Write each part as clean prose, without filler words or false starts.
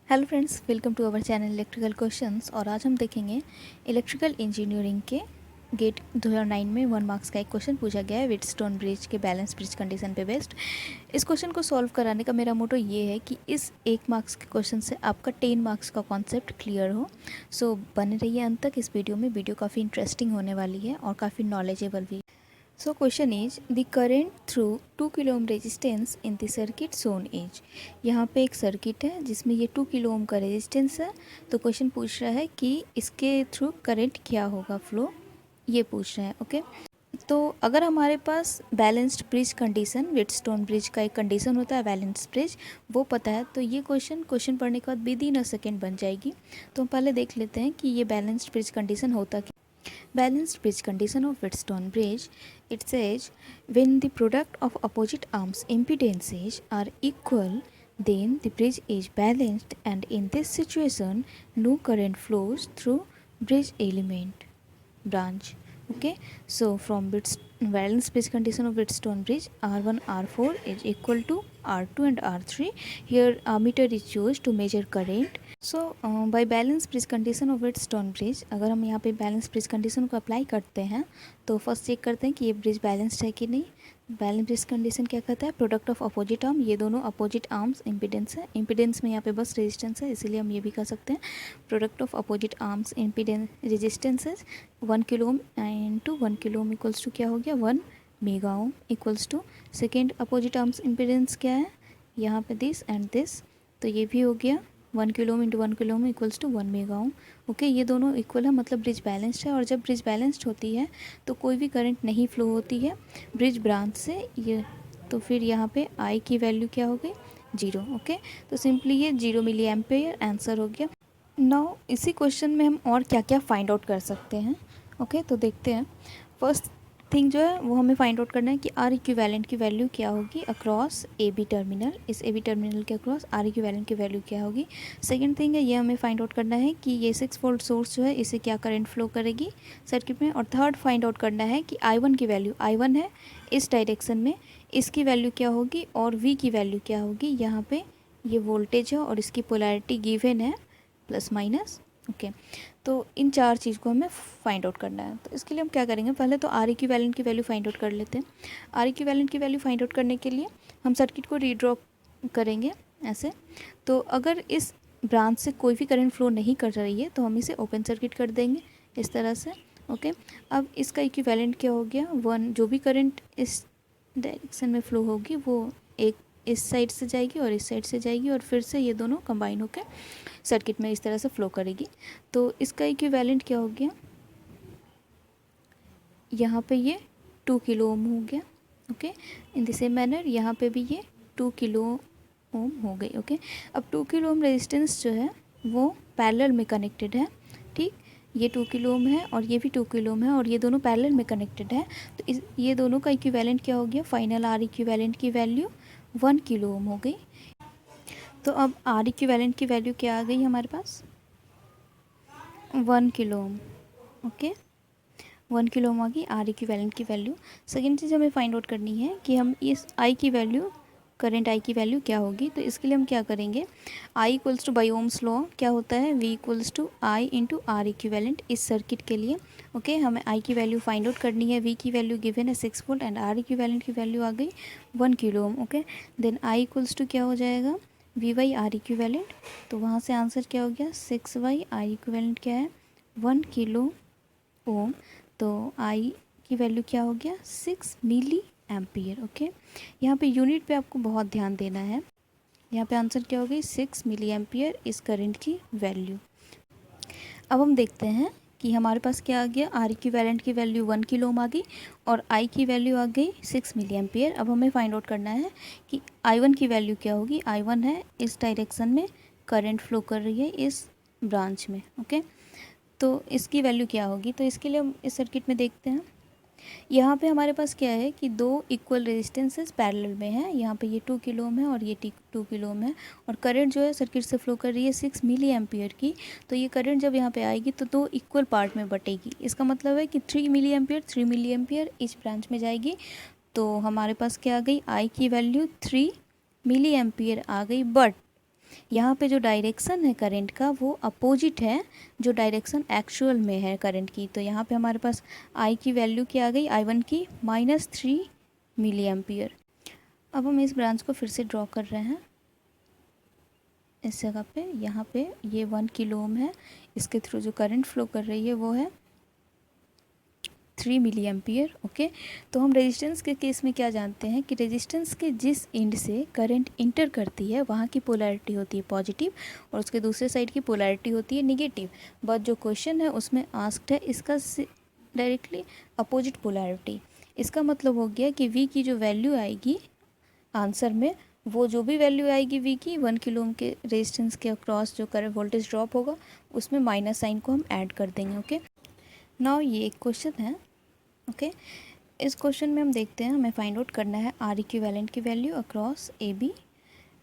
Hello friends, welcome to our channel electrical questions. और आज हम देखेंगे इलेक्ट्रिकल इंजीनियरिंग के गेट 2009 में 1 मार्क्स का एक क्वेश्चन पूछा गया है व्हीटस्टोन ब्रिज के बैलेंस ब्रिज कंडीशन पे बेस्ड। इस क्वेश्चन को सॉल्व कराने का मेरा मोटो ये है कि इस 1 मार्क्स के क्वेश्चन से आपका 10 मार्क्स का कॉन्सेप्ट क्लियर हो। सो बने रहिए अंत तक इस वीडियो काफ़ी इंटरेस्टिंग होने वाली है और काफ़ी नॉलेजेबल भी। So question is the current through 2 kilo ohm resistance in the circuit shown is। यहाँ पे एक सर्किट है जिसमें ये 2 किलो ओम का रेजिस्टेंस है। तो क्वेश्चन पूछ रहा है कि इसके थ्रू करंट क्या होगा फ्लो, ये पूछ रहा है। ओके, तो अगर हमारे पास balanced bridge condition, Wheatstone bridge का एक कंडीशन होता है बैलेंस्ड ब्रिज, वो पता है तो ये क्वेश्चन पढ़ने के बाद विद इन अ सेकेंड बन जाएगी। तो हम पहले देख लेते हैं कि ये बैलेंस्ड ब्रिज कंडीशन होता क्या। Balanced bridge condition of Wheatstone bridge, it says when the product of opposite arms impedances are equal, then the bridge is balanced, and in this situation no current flows through bridge element branch. Okay, so from balanced bridge condition of Wheatstone bridge, R1 R4 is equal to R2 and R3. Here ammeter is used to measure current. So by balance bridge condition of Wheatstone bridge, अगर हम यहाँ पे balance bridge condition को apply करते हैं तो first check करते हैं कि ये ब्रिज बैलेंस्ड है कि नहीं। बैलेंस ब्रिज कंडीशन क्या कहता है, प्रोडक्ट ऑफ अपोजिट आर्म, ये दोनों अपोजिट आर्म्स इम्पीडेंस है। इम्पीडेंस में यहाँ पे बस रेजिस्टेंस है, इसीलिए हम ये भी कह सकते हैं product of opposite arms impedance resistance है 1 kilo ohm into 1 kilo ohm equals to क्या हो गया 1 mega ohm equals to second opposite arms impedance क्या है यहाँ पे दिस एंड दिस, तो ये भी हो गया 1 kilo ohm into 1 kilo ohm equals to 1 mega ohm. Okay, ये दोनों इक्वल है, मतलब ब्रिज बैलेंस्ड है। और जब ब्रिज बैलेंस्ड होती है तो कोई भी करंट नहीं फ्लो होती है ब्रिज ब्रांच से, ये तो फिर यहाँ पे आई की वैल्यू क्या हो गई 0। ओके, तो सिंपली ये 0 मिली एम्पेयर आंसर हो गया। नाउ इसी क्वेश्चन में हम और क्या क्या फाइंड आउट कर सकते हैं। ओके, तो देखते हैं। फर्स्ट थिंग जो है वो हमें फाइंड आउट करना है कि आर इक्विवेलेंट की वैल्यू क्या होगी अक्रॉस ए बी टर्मिनल। इस ए बी टर्मिनल के अक्रॉस आर इक्विवेलेंट की वैल्यू क्या होगी। सेकंड थिंग है ये हमें फाइंड आउट करना है कि ये 6 वोल्ट सोर्स जो है इसे क्या करंट फ्लो करेगी सर्किट में। और थर्ड फाइंड आउट करना है कि I1 की वैल्यू, I1 है इस डायरेक्शन में, इसकी वैल्यू क्या होगी और V की वैल्यू क्या होगी। यहाँ पे ये वोल्टेज है और इसकी पोलैरिटी गिवन है प्लस माइनस। ओके, तो इन चार चीज़ को हमें फाइंड आउट करना है। तो इसके लिए हम क्या करेंगे, पहले तो आर इक्विवेलेंट की वैल्यू फाइंड आउट कर लेते हैं। आर इक्विवेलेंट की वैल्यू फाइंड आउट करने के लिए हम सर्किट को रीड्रॉ करेंगे ऐसे। तो अगर इस ब्रांच से कोई भी करंट फ्लो नहीं कर रही है तो हम इसे ओपन सर्किट कर देंगे इस तरह से। ओके, अब इसका इक्विवेलेंट क्या हो गया 1, जो भी करंट इस डायरेक्शन में फ्लो होगी वो एक इस साइड से जाएगी और इस साइड से जाएगी और फिर से ये दोनों कंबाइन होकर सर्किट में इस तरह से फ्लो करेगी। तो इसका इक्विवेलेंट क्या हो गया, यहाँ पे ये 2 किलो ओम हो गया। Okay, in the same manner यहाँ पे भी ये 2 किलो ओम हो गई। ओके, अब 2 किलो ओम रेजिस्टेंस जो है वो पैरेलल में कनेक्टेड है। ठीक, ये 2 किलो ओम है और ये भी 2 किलो ओम है और ये दोनों पैरेलल में कनेक्टेड है। तो ये दोनों का इक्विवेलेंट क्या हो गया, फाइनल आर इक्विवेलेंट की वैल्यू 1 किलो ओम हो गई। तो अब आर इक्विवेलेंट की वैल्यू क्या आ गई हमारे पास 1 kilo ohm. Okay, 1 kilo ohm आ गई आर इक्विवेलेंट की वैल्यू। सेकेंड चीज़ हमें फाइंड आउट करनी है कि हम इस आई की वैल्यू, करंट आई की वैल्यू क्या होगी। तो इसके लिए हम क्या करेंगे, I equals to by Ohm's law क्या होता है V equals to I into R equivalent इस सर्किट के लिए। ओके, हमें आई की वैल्यू फाइंड आउट करनी है, वी की वैल्यू गिवन है 6 वोल्ट एंड आर इक्विवेलेंट की वैल्यू आ गई 1 kilo ohm. Okay, then I equals to क्या हो जाएगा वी वाई आर इक्विवेलेंट। तो वहाँ से आंसर क्या हो गया 6 वाई आर इक्विवेलेंट क्या है 1 किलो ओम। तो आई की वैल्यू क्या हो गया 6 मिली एम्पियर। ओके, यहाँ पे यूनिट पे आपको बहुत ध्यान देना है। यहाँ पे आंसर क्या हो गई 6 मिली एम्पियर इस करंट की वैल्यू। अब हम देखते हैं कि हमारे पास क्या आ गया, आर इक्विवेलेंट की वैल्यू 1 किलो ओम आ गई और आई की वैल्यू आ गई 6 मिली एम्पियर। अब हमें फाइंड आउट करना है कि I1 की वैल्यू क्या होगी। I1 है इस डायरेक्शन में करंट फ्लो कर रही है इस ब्रांच में। ओके, तो इसकी वैल्यू क्या होगी। तो इसके लिए हम इस सर्किट में देखते हैं, यहाँ पे हमारे पास क्या है कि दो इक्वल रेजिस्टेंसेस पैरेलल में है। यहाँ पे ये 2 किलो ओम है और ये 2 किलो ओम है और करंट जो है सर्किट से फ्लो कर रही है 6 मिली एम्पियर की। तो ये करंट जब यहाँ पे आएगी तो दो इक्वल पार्ट में बटेगी। इसका मतलब है कि 3 मिली एम्पियर इस ब्रांच में जाएगी। तो हमारे पास क्या आ गई आई की वैल्यू 3 मिली एम्पियर आ गई। बट यहाँ पे जो डायरेक्शन है करंट का वो अपोजिट है जो डायरेक्शन एक्चुअल में है करंट की। तो यहाँ पे हमारे पास आई की वैल्यू क्या आ गई, I1 की -3 मिली एम्पियर। अब हम इस ब्रांच को फिर से ड्रॉ कर रहे हैं इस जगह पे। यहाँ पे ये 1 किलो ओम है, इसके थ्रू जो करंट फ्लो कर रही है वो है 3 मिली एम्पियर। ओके, तो हम रेजिस्टेंस के केस में क्या जानते हैं कि रेजिस्टेंस के जिस एंड से करंट इंटर करती है वहाँ की पोलैरिटी होती है पॉजिटिव और उसके दूसरे साइड की पोलैरिटी होती है निगेटिव। बट जो क्वेश्चन है उसमें आस्क्ड है इसका डायरेक्टली अपोजिट पोलैरिटी। इसका मतलब हो गया कि V की जो वैल्यू आएगी आंसर में, वो जो भी वैल्यू आएगी V की 1 किलो ओम के रेजिस्टेंस के अक्रॉस जो करंट वोल्टेज ड्रॉप होगा उसमें माइनस साइन को हम ऐड कर देंगे। ओके, नाउ ये एक क्वेश्चन है। ओके, इस क्वेश्चन में हम देखते हैं, हमें फाइंड आउट करना है आर इक्विवेलेंट की value across A B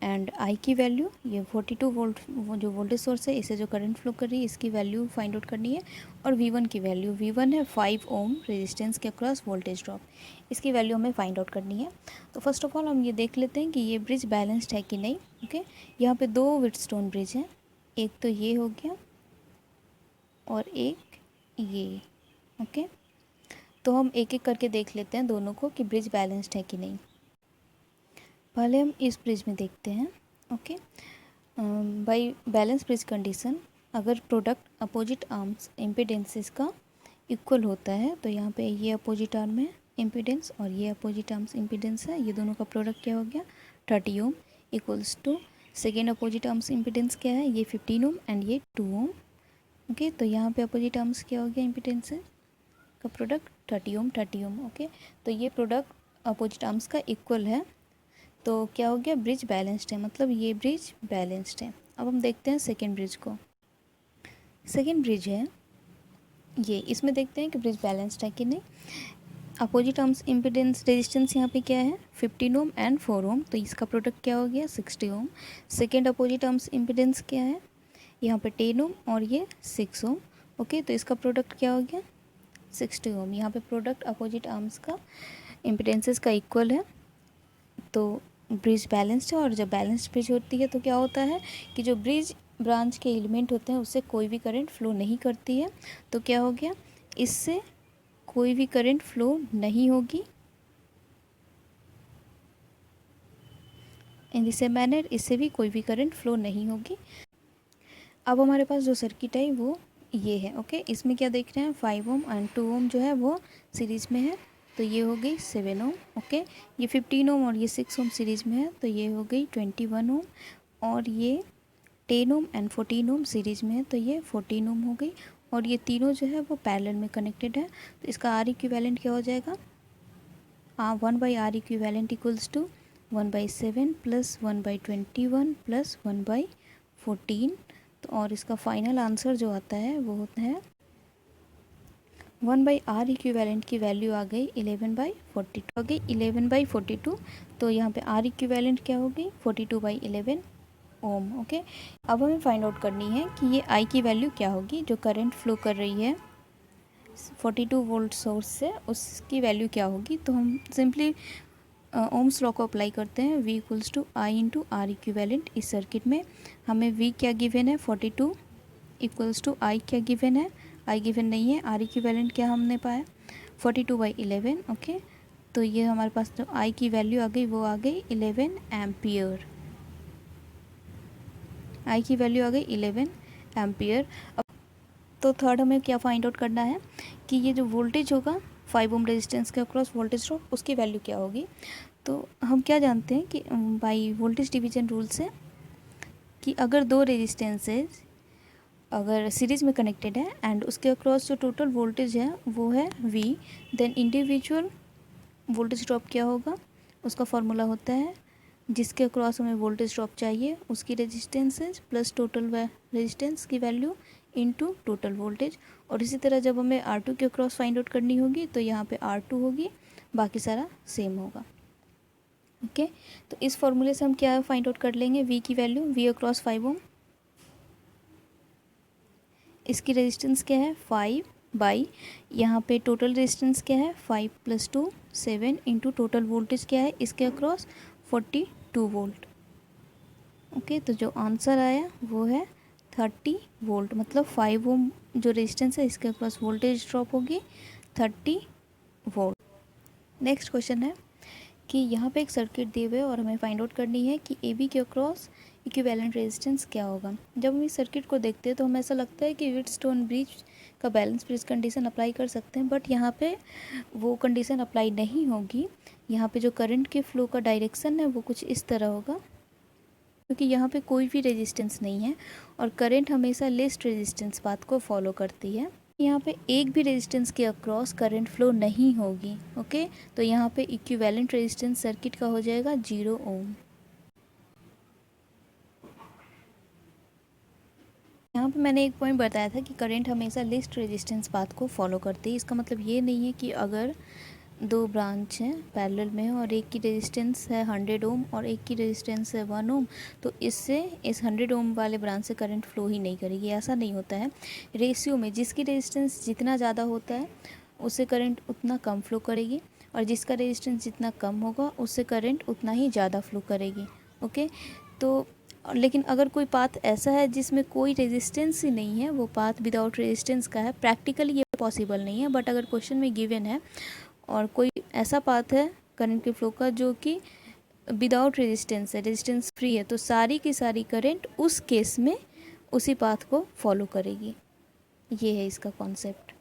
and I की वैल्यू, ये 42 वोल्ट वो जो वोल्टेज सोर्स है इसे जो करंट फ्लो कर रही है इसकी वैल्यू फाइंड आउट करनी है, और V1 की वैल्यू, V1 है 5 ओम रेजिस्टेंस के अक्रॉस वोल्टेज ड्रॉप, इसकी वैल्यू हमें फाइंड आउट करनी है। तो फर्स्ट ऑफ ऑल हम ये देख लेते हैं कि ये ब्रिज बैलेंस्ड है कि नहीं। ओके, यहाँ पे 2 व्हीटस्टोन ब्रिज हैं, एक तो ये हो गया और एक ये। ओके, तो हम एक एक करके देख लेते हैं दोनों को कि ब्रिज बैलेंस्ड है कि नहीं। पहले हम इस ब्रिज में देखते हैं। Okay, by balance bridge condition अगर प्रोडक्ट अपोजिट आर्म्स इम्पीडेंसेस का इक्वल होता है, तो यहाँ पे ये अपोजिट आर्म है इम्पीडेंस और ये अपोजिट आर्म्स इम्पीडेंस है, ये दोनों का प्रोडक्ट क्या हो गया 30 ohm equals to second opposite arms impedance क्या है, ये 15 ओम एंड ये 2 ओम। ओके, तो यहाँ पे अपोजिट आर्म्स क्या हो गया इम्पीडेंस का प्रोडक्ट 30 ओम। ओके, तो ये प्रोडक्ट अपोजिट आर्म्स का इक्वल है, तो क्या हो गया ब्रिज बैलेंस्ड है, मतलब ये ब्रिज बैलेंस्ड है। अब हम देखते हैं सेकेंड ब्रिज को। सेकेंड ब्रिज है ये, इसमें देखते हैं कि ब्रिज बैलेंस्ड है कि नहीं। अपोजिट आर्म्स इम्पीडेंस रेजिस्टेंस यहाँ पे क्या है 15 ओम एंड 4 ओम, तो इसका प्रोडक्ट क्या हो गया 60 ओम। सेकेंड अपोजिट आर्म्स इम्पीडेंस क्या है यहाँ पे 10 ओम और ये 6 ओम। ओके, तो इसका प्रोडक्ट क्या हो गया 60 ओम। यहाँ पे प्रोडक्ट अपोजिट आर्म्स का इम्पीडेंसेस का इक्वल है, तो ब्रिज बैलेंस्ड है। और जब बैलेंस्ड ब्रिज होती है तो क्या होता है कि जो ब्रिज ब्रांच के एलिमेंट होते हैं उससे कोई भी करंट फ्लो नहीं करती है, तो क्या हो गया इससे कोई भी करंट फ्लो नहीं होगी। इन द सेम मैनर इससे भी कोई भी करंट फ्लो नहीं होगी। अब हमारे पास जो सर्किट है वो ये है। ओके, इसमें क्या देख रहे हैं 5 ओम एंड 2 ओम जो है वो सीरीज़ में है, तो ये हो गई 7 ओम। ओके, ये 15 ओम और ये 6 ओम सीरीज़ में है, तो ये हो गई 21 ओम, और ये 10 ओम एंड 14 ओम सीरीज़ में है, तो ये 14 ओम हो गई। और ये तीनों जो है वो पैरेलल में कनेक्टेड है, तो इसका आर इक्विवेलेंट क्या हो जाएगा 1/R equivalent equals to 1/7 plus 1/21 plus 1/14। तो और इसका फाइनल आंसर जो आता है वो होता है 1/R इक्विवेलेंट की वैल्यू आ गई 11/42 हो गई 11/42। तो यहाँ पे R इक्विवेलेंट क्या हो गई 42/11 ओम। ओके, अब हमें फाइंड आउट करनी है कि ये I की वैल्यू क्या होगी, जो करंट फ्लो कर रही है 42 वोल्ट सोर्स से उसकी वैल्यू क्या होगी। तो हम सिंपली ओम्स लॉ को अप्लाई करते हैं, V equals to I into R equivalent. इस सर्किट में हमें V क्या गिवन है 42 इक्वल्स टू I क्या गिवन है, I गिवन नहीं है, R इक्विवेलेंट क्या हमने पाया 42/11। ओके, तो ये हमारे पास जो I की वैल्यू आ गई वो आ गई 11 एम्पियर। I की वैल्यू आ गई 11 एम्पियर। अब तो थर्ड हमें क्या फाइंड आउट करना है कि ये जो वोल्टेज होगा 5 ओम रेजिस्टेंस के अक्रॉस वोल्टेज ड्रॉप उसकी वैल्यू क्या होगी। तो हम क्या जानते हैं कि बाई वोल्टेज डिवीजन रूल से कि अगर दो रेजिस्टेंसेज अगर सीरीज़ में कनेक्टेड है एंड उसके अक्रॉस जो टोटल वोल्टेज है वो है V, then individual voltage drop क्या होगा, उसका फॉर्मूला होता है जिसके अक्रॉस हमें वोल्टेज ड्रॉप चाहिए उसकी रेजिस्टेंसेज प्लस टोटल रेजिस्टेंस की वैल्यू इनटू टोटल वोल्टेज। और इसी तरह जब हमें R2 के अक्रॉस फाइंड आउट करनी होगी तो यहाँ पे R2 होगी, बाकी सारा सेम होगा। ओके, तो इस फॉर्मूले से हम क्या फाइंड आउट कर लेंगे V की वैल्यू, V अक्रॉस 5 ओम, इसकी रेजिस्टेंस क्या है 5 बाई यहाँ पे टोटल रेजिस्टेंस क्या है 5 + 2 7 इंटू टोटल वोल्टेज क्या है इसके अक्रॉस 42 वोल्ट। ओके, तो जो आंसर आया वो है 30 वोल्ट, मतलब 5 ओम जो रेजिस्टेंस है इसके पास वोल्टेज ड्रॉप होगी 30 वोल्ट। नेक्स्ट क्वेश्चन है कि यहाँ पे एक सर्किट दिए हुए और हमें फाइंड आउट करनी है कि ए बी के अक्रॉस इक्विवेलेंट रेजिस्टेंस क्या होगा। जब हम इस सर्किट को देखते हैं तो हमें ऐसा लगता है कि व्हीटस्टोन ब्रिज का बैलेंस ब्रिज कंडीशन अप्लाई कर सकते हैं, बट यहाँ पे वो कंडीशन अप्लाई नहीं होगी। यहाँ पे जो करंट के फ्लो का डायरेक्शन है वो कुछ इस तरह होगा, क्योंकि यहाँ पे कोई भी रेजिस्टेंस नहीं है और करंट हमेशा लिस्ट रेजिस्टेंस पाथ को फॉलो करती है। यहाँ पे एक भी रेजिस्टेंस के अक्रॉस करंट फ्लो नहीं होगी। ओके, तो यहाँ पे इक्विवेलेंट रेजिस्टेंस सर्किट का हो जाएगा 0 ओम। यहाँ पे मैंने एक पॉइंट बताया था कि करंट हमेशा लिस्ट रेजिस्टेंस पाथ को फॉलो करती है। इसका मतलब ये नहीं है कि अगर दो ब्रांच हैं पैरेलल में और एक की रेजिस्टेंस है 100 ओम और एक की रेजिस्टेंस है 1 ओम, तो इससे इस 100 ओम वाले ब्रांच से करंट फ्लो ही नहीं करेगी। ऐसा नहीं होता है। रेशियो में जिसकी रेजिस्टेंस जितना ज़्यादा होता है उससे करंट उतना कम फ्लो करेगी, और जिसका रेजिस्टेंस जितना कम होगा उससे करंट उतना ही ज़्यादा फ्लो करेगी। ओके, तो लेकिन अगर कोई पाथ ऐसा है जिसमें कोई रेजिस्टेंस ही नहीं है, वो पाथ विदाउट रेजिस्टेंस का है, प्रैक्टिकली ये पॉसिबल नहीं है, बट अगर क्वेश्चन में गिवन है और कोई ऐसा पाथ है करंट के फ्लो का जो कि विदाउट रेजिस्टेंस है, रेजिस्टेंस फ्री है, तो सारी की सारी करंट उस केस में उसी पाथ को फॉलो करेगी। ये है इसका कॉन्सेप्ट।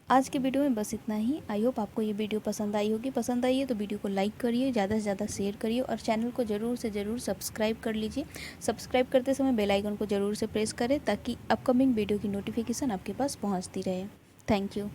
आज के वीडियो में बस इतना ही। आई होप आपको ये वीडियो पसंद आई होगी। पसंद आई है तो वीडियो को लाइक करिए, ज़्यादा से ज़्यादा शेयर करिए और चैनल को ज़रूर से ज़रूर सब्सक्राइब कर लीजिए। सब्सक्राइब करते समय बेल आइकन को ज़रूर से प्रेस करें ताकि अपकमिंग वीडियो की नोटिफिकेशन आपके पास पहुंचती रहे। Thank you.